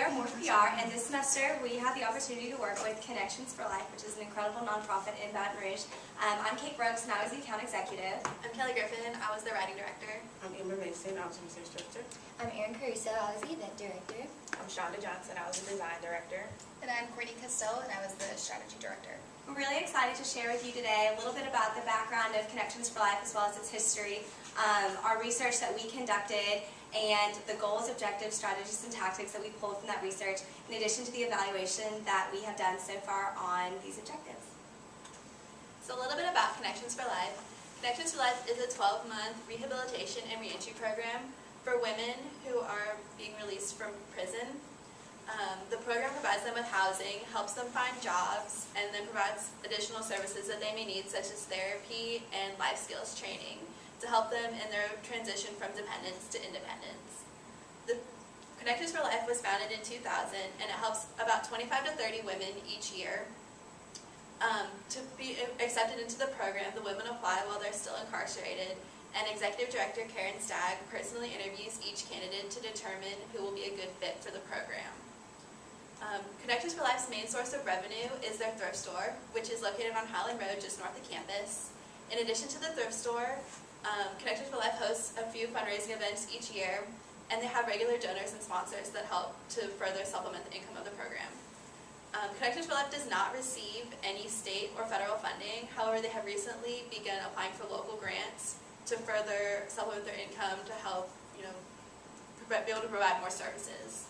at MorphPR, and this semester we had the opportunity to work with Connections for Life, which is an incredible nonprofit in Baton Rouge. I'm Kate Brooks, and I was the account executive. I'm Kelly Griffin, I was the writing director. I'm Amber Mason, I was the research director. I'm Erin Caruso, I was the event director. I'm Shonda Johnson, I was the design director. And I'm Courtney Costello, and I was the strategy director. We're really excited to share with you today a little bit about the background of Connections for Life as well as its history, our research that we conducted, and the goals, objectives, strategies, and tactics that we pulled from that research, in addition to the evaluation that we have done so far on these objectives. So a little bit about Connections for Life. Connections for Life is a 12-month rehabilitation and reentry program for women who are being released from prison. The program provides them with housing, helps them find jobs, and then provides additional services that they may need, such as therapy and life skills training, to help them in their transition from dependence to independence. The Connections for Life was founded in 2000, and it helps about 25 to 30 women each year. To be accepted into the program, the women apply while they're still incarcerated, and Executive Director Karen Stagg personally interviews each candidate to determine who will be a good fit for the program. Connections for Life's main source of revenue is their thrift store, which is located on Highland Road just north of campus. In addition to the thrift store, Connections for Life hosts a few fundraising events each year, and they have regular donors and sponsors that help to further supplement the income of the program. Connections for Life does not receive any state or federal funding. However, they have recently begun applying for local grants to further supplement their income to help, be able to provide more services.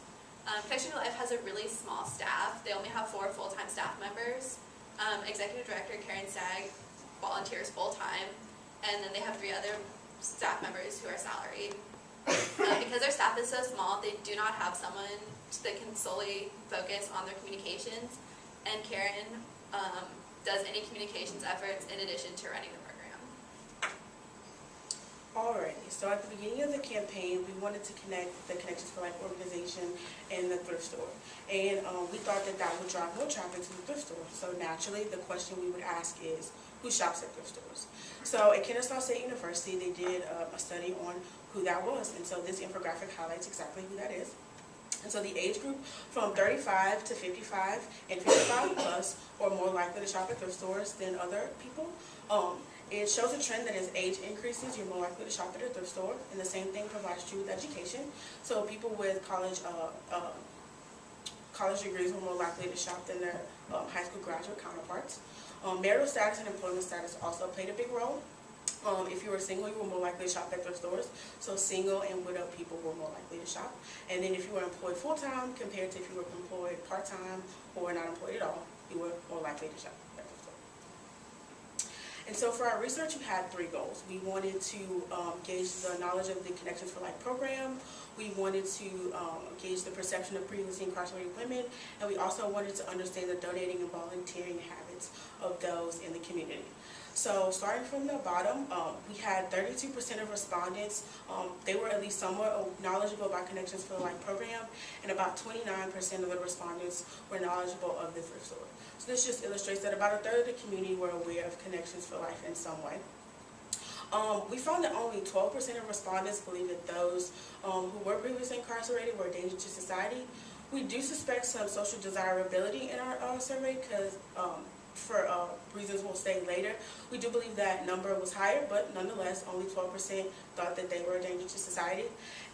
Connections for Life has a really small staff. They only have 4 full-time staff members. Executive Director Karen Stagg volunteers full-time, and then they have 3 other staff members who are salaried. Because their staff is so small, they do not have someone that can solely focus on their communications, and Karen does any communications efforts in addition to running the program. Alrighty, so at the beginning of the campaign, we wanted to connect the Connections for Life organization and the thrift store. And we thought that that would drive more traffic to the thrift store. So naturally, the question we would ask is, who shops at thrift stores? So at Kennesaw State University, they did a study on who that was. And so this infographic highlights exactly who that is. And so the age group from 35 to 55 and 55 plus are more likely to shop at thrift stores than other people. It shows a trend that as age increases, you're more likely to shop at a thrift store, and the same thing provides true with education. So people with college degrees are more likely to shop than their high school graduate counterparts. Marital status and employment status also played a big role. If you were single, you were more likely to shop at thrift stores. So single and widowed people were more likely to shop. And then if you were employed full-time compared to if you were employed part-time or not employed at all, you were more likely to shop at thrift store. And so for our research, we had 3 goals. We wanted to gauge the knowledge of the Connections for Life program. We wanted to gauge the perception of previously incarcerated women. And we also wanted to understand the donating and volunteering habits of those in the community. So starting from the bottom, we had 32% of respondents. They were at least somewhat knowledgeable about Connections for the Life program, and about 29% of the respondents were knowledgeable of the thrift store. So this just illustrates that about a third of the community were aware of Connections for Life in some way. We found that only 12% of respondents believe that those who were previously incarcerated were a danger to society. We do suspect some social desirability in our survey because for reasons we'll say later, we do believe that number was higher, but nonetheless, only 12% thought that they were a danger to society.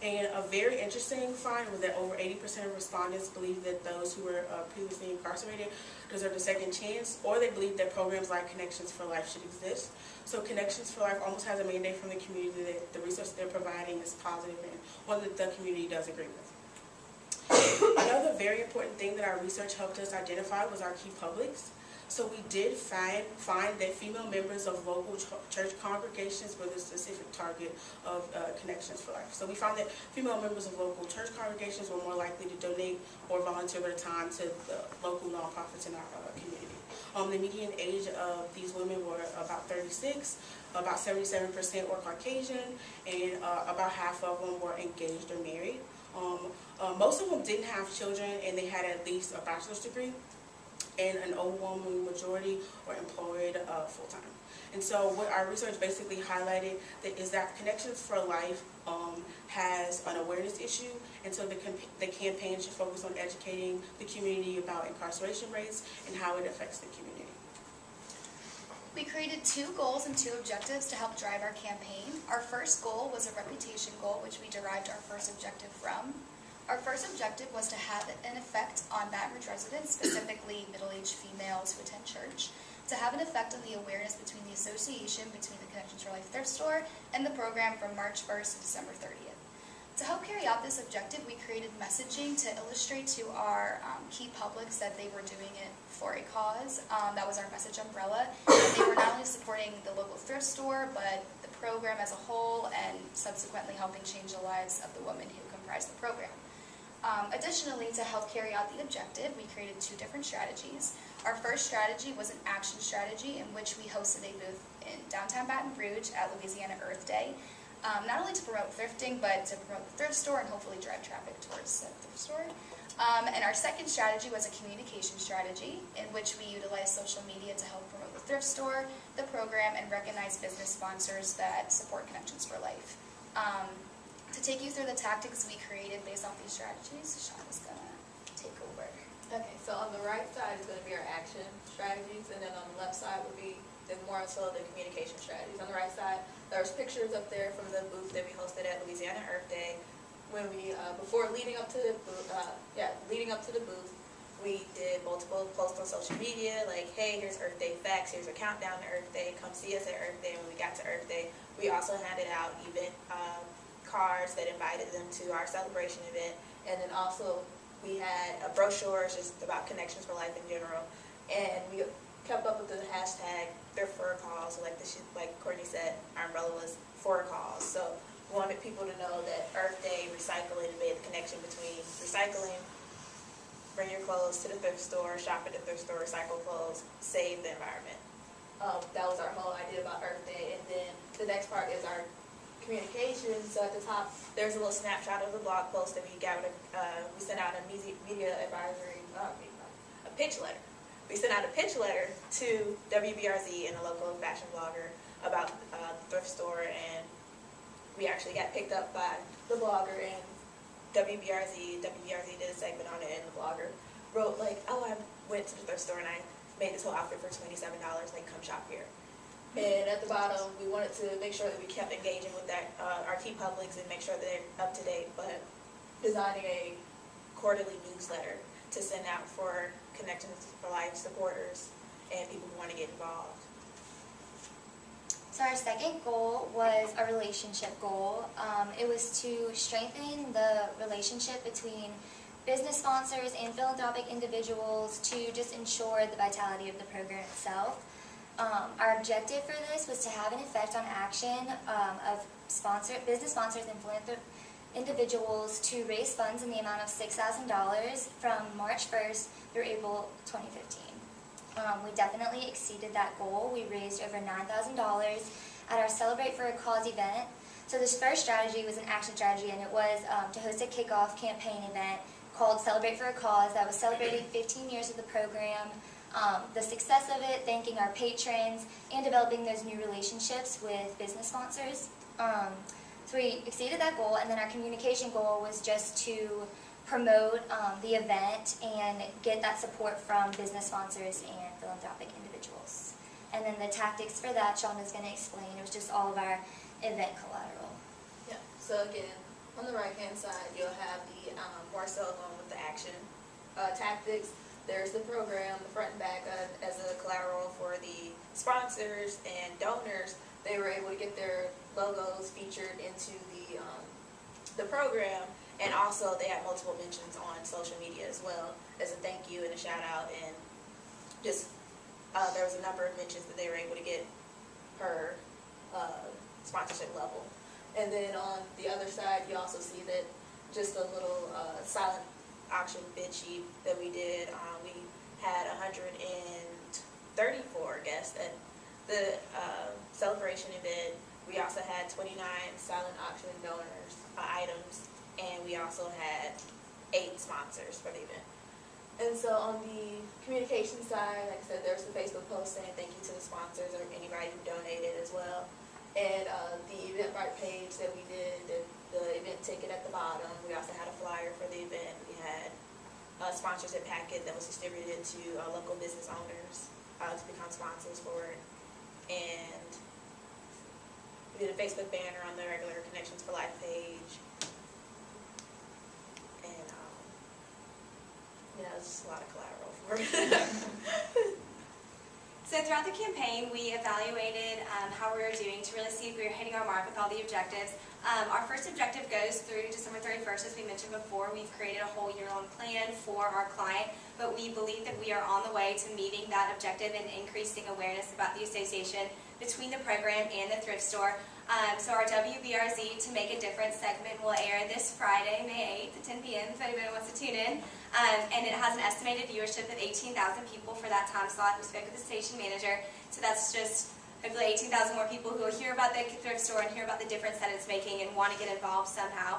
And a very interesting find was that over 80% of respondents believe that those who were previously incarcerated deserve a second chance, or they believe that programs like Connections for Life should exist. So Connections for Life almost has a mandate from the community that the resource they're providing is positive and one that the community does agree with. Another very important thing that our research helped us identify was our key publics. So we did find that female members of local church congregations were the specific target of Connections for Life. So we found that female members of local church congregations were more likely to donate or volunteer their time to the local nonprofits in our community. The median age of these women were about 36, about 77% were Caucasian, and about half of them were engaged or married. Most of them didn't have children, and they had at least a bachelor's degree. And an overwhelming majority were employed full-time. And so what our research basically highlighted is that Connections for Life has an awareness issue, and so the campaign should focus on educating the community about incarceration rates and how it affects the community. We created 2 goals and 2 objectives to help drive our campaign. Our first goal was a reputation goal, which we derived our first objective from. Our first objective was to have an effect on Baton Rouge residents, specifically middle-aged females who attend church, to have an effect on the awareness between the association between the Connections for Life thrift store and the program from March 1st to December 30th. To help carry out this objective, we created messaging to illustrate to our key publics that they were doing it for a cause. That was our message umbrella. And they were not only supporting the local thrift store, but the program as a whole, and subsequently helping change the lives of the women who comprise the program. Additionally, to help carry out the objective, we created 2 different strategies. Our first strategy was an action strategy in which we hosted a booth in downtown Baton Rouge at Louisiana Earth Day, not only to promote thrifting, but to promote the thrift store and hopefully drive traffic towards the thrift store. And our second strategy was a communication strategy in which we utilized social media to help promote the thrift store, the program, and recognize business sponsors that support Connections for Life. To take you through the tactics we created based off these strategies, Sean is going to take over. Okay, so on the right side is going to be our action strategies, and then on the left side would be more so the communication strategies. On the right side, there's pictures up there from the booth that we hosted at Louisiana Earth Day. When we leading up to the booth, we did multiple posts on social media, like, hey, here's Earth Day facts, here's a countdown to Earth Day, come see us at Earth Day. When we got to Earth Day, we also handed out event cards that invited them to our celebration event, and then also we had a brochure just about Connections for Life in general, and we kept up with the hashtag thrift for a cause. So like Courtney said, our umbrella was for a cause. So we wanted people to know that Earth Day, recycling, made the connection between recycling, bring your clothes to the thrift store, shop at the thrift store, recycle clothes, save the environment. That was our whole idea about Earth Day. And then the next part is our communication. So at the top, there's a little snapshot of the blog post that we gathered. We sent out a media advisory, a pitch letter. We sent out a pitch letter to WBRZ and a local fashion blogger about the thrift store, and we actually got picked up by the blogger and WBRZ. WBRZ did a segment on it, and the blogger wrote like, oh, I went to the thrift store and I made this whole outfit for $27, like, come shop here. And at the bottom, we wanted to make sure that we kept engaging with our key publics and make sure that they're up to date, but designing a quarterly newsletter to send out for Connections for Life supporters and people who want to get involved. So our second goal was a relationship goal. It was to strengthen the relationship between business sponsors and philanthropic individuals to just ensure the vitality of the program itself. Our objective for this was to have an effect on action of business sponsors and philanthropic individuals to raise funds in the amount of $6,000 from March 1st through April 2015. We definitely exceeded that goal. We raised over $9,000 at our Celebrate for a Cause event. So this first strategy was an action strategy, and it was to host a kickoff campaign event called Celebrate for a Cause that was celebrating 15 years of the program, the success of it, thanking our patrons, and developing those new relationships with business sponsors. So we exceeded that goal, and then our communication goal was just to promote the event and get that support from business sponsors and philanthropic individuals. And then the tactics for that, Sean is going to explain. It was just all of our event collateral. Yeah, so again, on the right-hand side, you'll have the more so along with the action tactics. There's the program, the front and back as a collateral for the sponsors and donors. They were able to get their logos featured into the program, and also they had multiple mentions on social media as well as a thank you and a shout out, and just there was a number of mentions that they were able to get per sponsorship level. And then on the other side, you also see that just a little silent auction bid sheet that we did. We had 134 guests at the celebration event. We also had 29 silent auction donors items, and we also had 8 sponsors for the event. And so on the communication side, like I said, there's the Facebook post saying thank you to the sponsors or anybody who donated as well. And the Eventbrite page that we did, the event ticket at the bottom. We also had a flyer for the event. We had a sponsorship packet that was distributed to local business owners to become sponsors for it. And we did a Facebook banner on the regular Connections for Life page. And yeah, it's just a lot of collateral for it. So throughout the campaign, we evaluated how we were doing to really see if we were hitting our mark with all the objectives. Our first objective goes through December 31st, as we mentioned before. We've created a whole year-long plan for our client, but we believe that we are on the way to meeting that objective and increasing awareness about the association between the program and the thrift store. So our WBRZ To Make a Difference segment will air this Friday, May 8th at 10 p.m. if anybody wants to tune in. And it has an estimated viewership of 18,000 people for that time slot. We spoke with the station manager, so that's just hopefully 18,000 more people who will hear about the thrift store and hear about the difference that it's making and want to get involved somehow.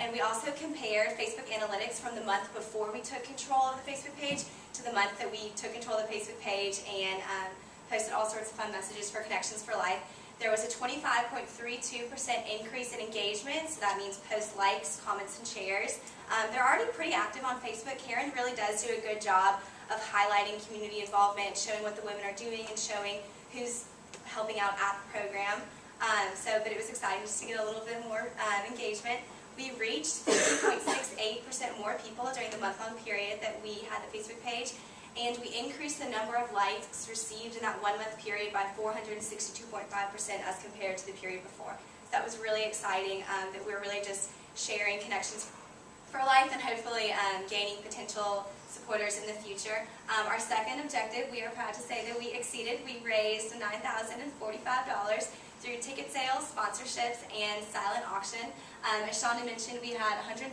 And we also compared Facebook analytics from the month before we took control of the Facebook page to the month that we took control of the Facebook page and posted all sorts of fun messages for Connections for Life. There was a 25.32% increase in engagement, so that means post likes, comments, and shares. They're already pretty active on Facebook. Karen really does do a good job of highlighting community involvement, showing what the women are doing, and showing who's helping out at the program. But it was exciting just to get a little bit more engagement. We reached 50.68% more people during the month-long period that we had the Facebook page. And we increased the number of likes received in that 1 month period by 462.5% as compared to the period before. So that was really exciting that we're really just sharing Connections for Life and hopefully gaining potential supporters in the future. Our second objective, we are proud to say that we exceeded. We raised $9,045 through ticket sales, sponsorships, and silent auction. As Shonda mentioned, we had 135